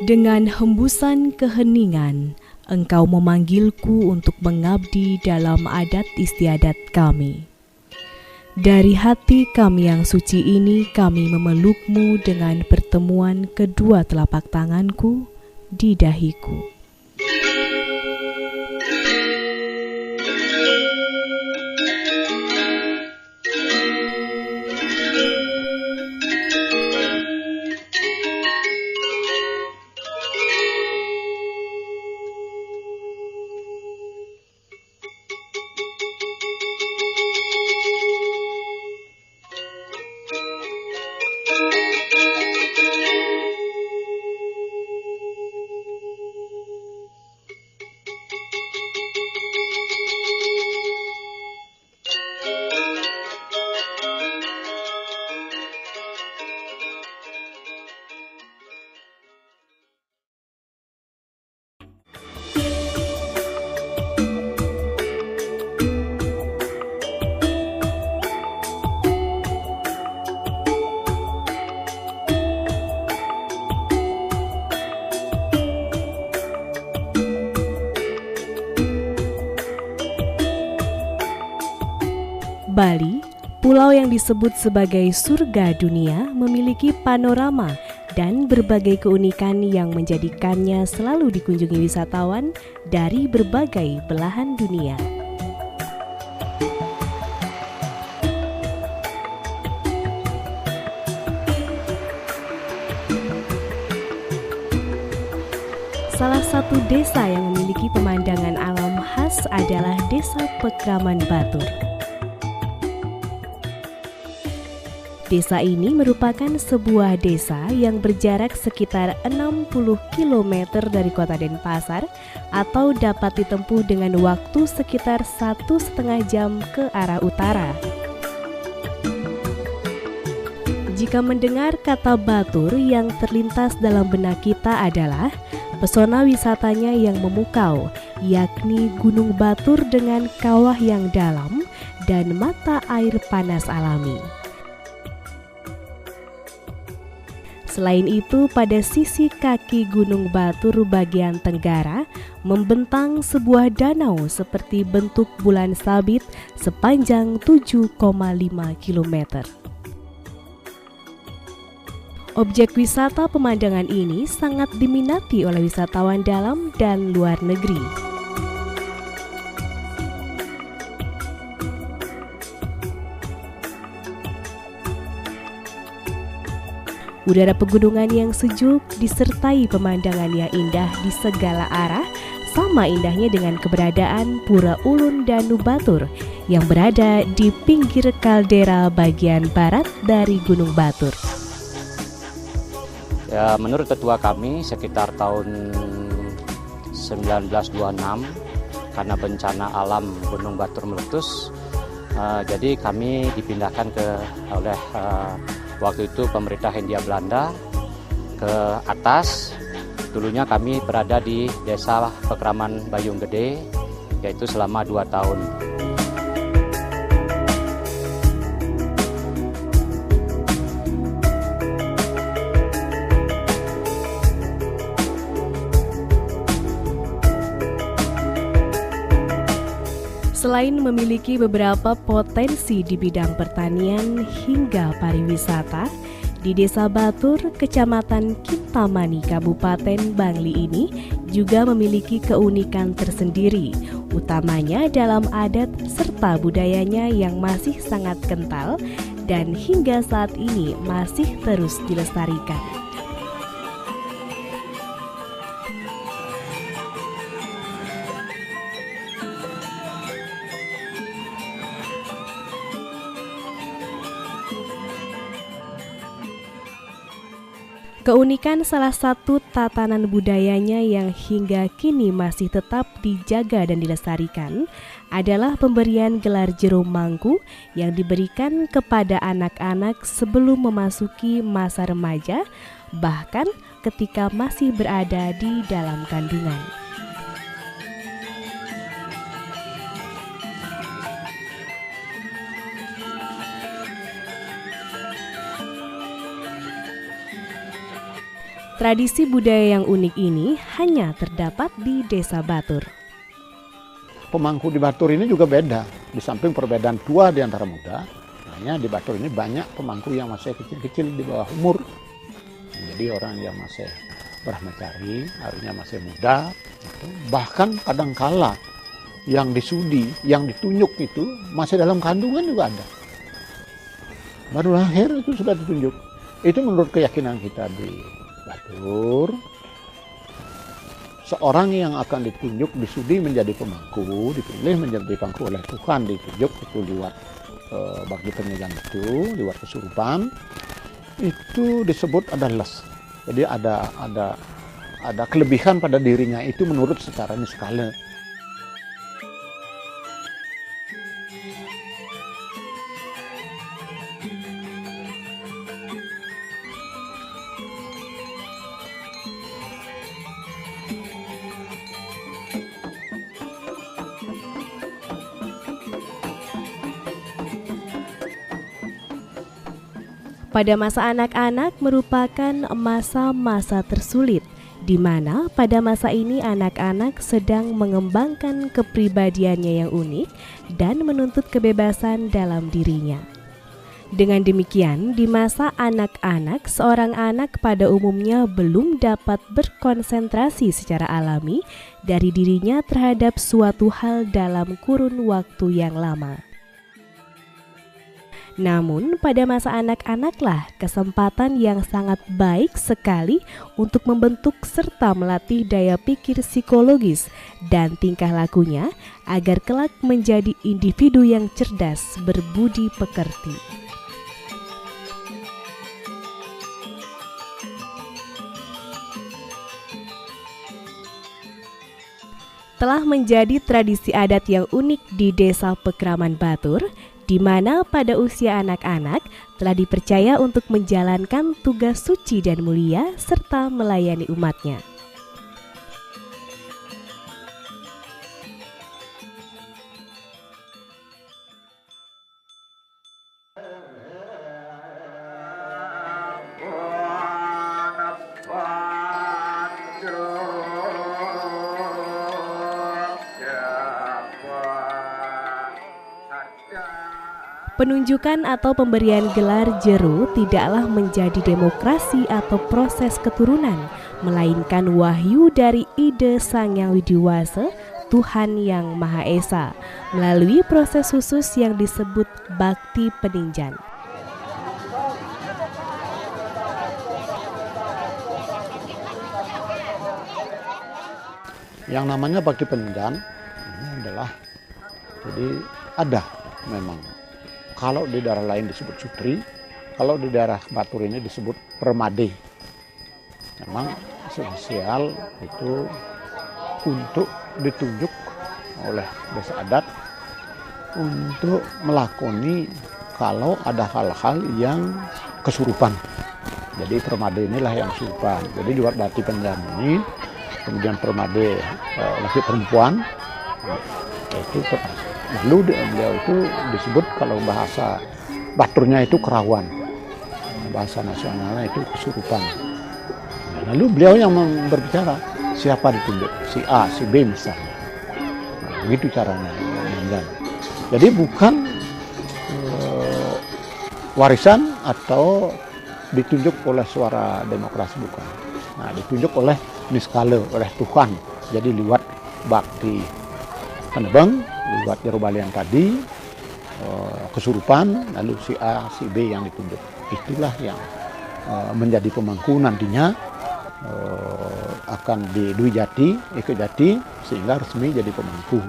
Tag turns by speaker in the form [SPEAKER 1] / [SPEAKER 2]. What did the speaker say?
[SPEAKER 1] Dengan hembusan keheningan, Engkau memanggilku untuk mengabdi dalam adat istiadat kami. Dari hati kami yang suci ini, kami memelukmu dengan pertemuan kedua telapak tanganku di dahiku. Bali, pulau yang disebut sebagai surga dunia, memiliki panorama dan berbagai keunikan yang menjadikannya selalu dikunjungi wisatawan dari berbagai belahan dunia. Salah satu desa yang memiliki pemandangan alam khas adalah Desa Pekraman Batur. Desa ini merupakan sebuah desa yang berjarak sekitar 60 km dari kota Denpasar atau dapat ditempuh dengan waktu sekitar 1,5 jam ke arah utara. Jika mendengar kata Batur, yang terlintas dalam benak kita adalah pesona wisatanya yang memukau, yakni Gunung Batur dengan kawah yang dalam dan mata air panas alami. Selain itu, pada sisi kaki Gunung Batur bagian tenggara membentang sebuah danau seperti bentuk bulan sabit sepanjang 7,5 km. Objek wisata pemandangan ini sangat diminati oleh wisatawan dalam dan luar negeri. Udara pegunungan yang sejuk disertai pemandangan yang indah di segala arah, sama indahnya dengan keberadaan Pura Ulun Danu Batur yang berada di pinggir kaldera bagian barat dari Gunung Batur.
[SPEAKER 2] Ya, menurut ketua kami sekitar tahun 1926 karena bencana alam Gunung Batur meletus, jadi kami dipindahkan oleh waktu itu pemerintah Hindia Belanda ke atas. Dulunya kami berada di Desa Pekraman Bayung Gede, yaitu selama 2 tahun.
[SPEAKER 1] Selain memiliki beberapa potensi di bidang pertanian hingga pariwisata, di Desa Batur, Kecamatan Kintamani, Kabupaten Bangli ini juga memiliki keunikan tersendiri, utamanya dalam adat serta budayanya yang masih sangat kental dan hingga saat ini masih terus dilestarikan. Keunikan salah satu tatanan budayanya yang hingga kini masih tetap dijaga dan dilestarikan adalah pemberian gelar Jero Mangku yang diberikan kepada anak-anak sebelum memasuki masa remaja, bahkan ketika masih berada di dalam kandungan. Tradisi budaya yang unik ini hanya terdapat di Desa Batur.
[SPEAKER 3] Pemangku di Batur ini juga beda. Di samping perbedaan tua di antara muda, hanya di Batur ini banyak pemangku yang masih kecil-kecil di bawah umur. Jadi orang yang masih brahmacari, artinya masih muda. Bahkan kadangkala yang disudi, yang ditunjuk itu masih dalam kandungan juga ada. Baru lahir itu sudah ditunjuk. Itu menurut keyakinan kita di Batur, seorang yang akan ditunjuk disudi menjadi pemangku, dipilih menjadi pemangku oleh Tuhan, ditunjuk itu lewat bakti penyegan itu, lewat kesurupan, itu disebut ada les. Jadi ada kelebihan pada dirinya itu menurut secara niskala.
[SPEAKER 1] Pada masa anak-anak merupakan masa-masa tersulit, di mana pada masa ini anak-anak sedang mengembangkan kepribadiannya yang unik dan menuntut kebebasan dalam dirinya. Dengan demikian, di masa anak-anak, seorang anak pada umumnya belum dapat berkonsentrasi secara alami dari dirinya terhadap suatu hal dalam kurun waktu yang lama. Namun pada masa anak-anaklah kesempatan yang sangat baik sekali untuk membentuk serta melatih daya pikir psikologis dan tingkah lakunya agar kelak menjadi individu yang cerdas, berbudi pekerti. Telah menjadi tradisi adat yang unik di Desa Pekraman Batur, di mana pada usia anak-anak telah dipercaya untuk menjalankan tugas suci dan mulia serta melayani umatnya. Penunjukan atau pemberian gelar Jero tidaklah menjadi demokrasi atau proses keturunan, melainkan wahyu dari ide Sang Yang Widiwasa, Tuhan Yang Maha Esa, melalui proses khusus yang disebut bakti peninjan.
[SPEAKER 3] Yang namanya bakti peninjan ini adalah, jadi ada memang. Kalau di daerah lain disebut sutri, kalau di daerah Batur ini disebut permade. Memang spesial itu untuk ditunjuk oleh desa adat untuk melakoni kalau ada hal-hal yang kesurupan. Jadi permade inilah yang kesurupan. Jadi di bakti peninjan ini, kemudian permade laki perempuan, itu lalu beliau itu disebut kalau bahasa Baturnya itu kerawan, bahasa nasionalnya itu kesurupan. Lalu beliau yang berbicara, siapa ditunjuk, si A, si B misalnya. Nah, begitu caranya. Jadi bukan warisan atau ditunjuk oleh suara demokrasi, bukan. Nah, ditunjuk oleh niskala, oleh Tuhan. Jadi lewat bakti penebang, lewat Jero Balian tadi, kesurupan, lalu si A, si B yang ditunjuk. Itulah yang menjadi pemangku nantinya akan di Dwi Jati, Eke Jati, sehingga resmi jadi pemangku.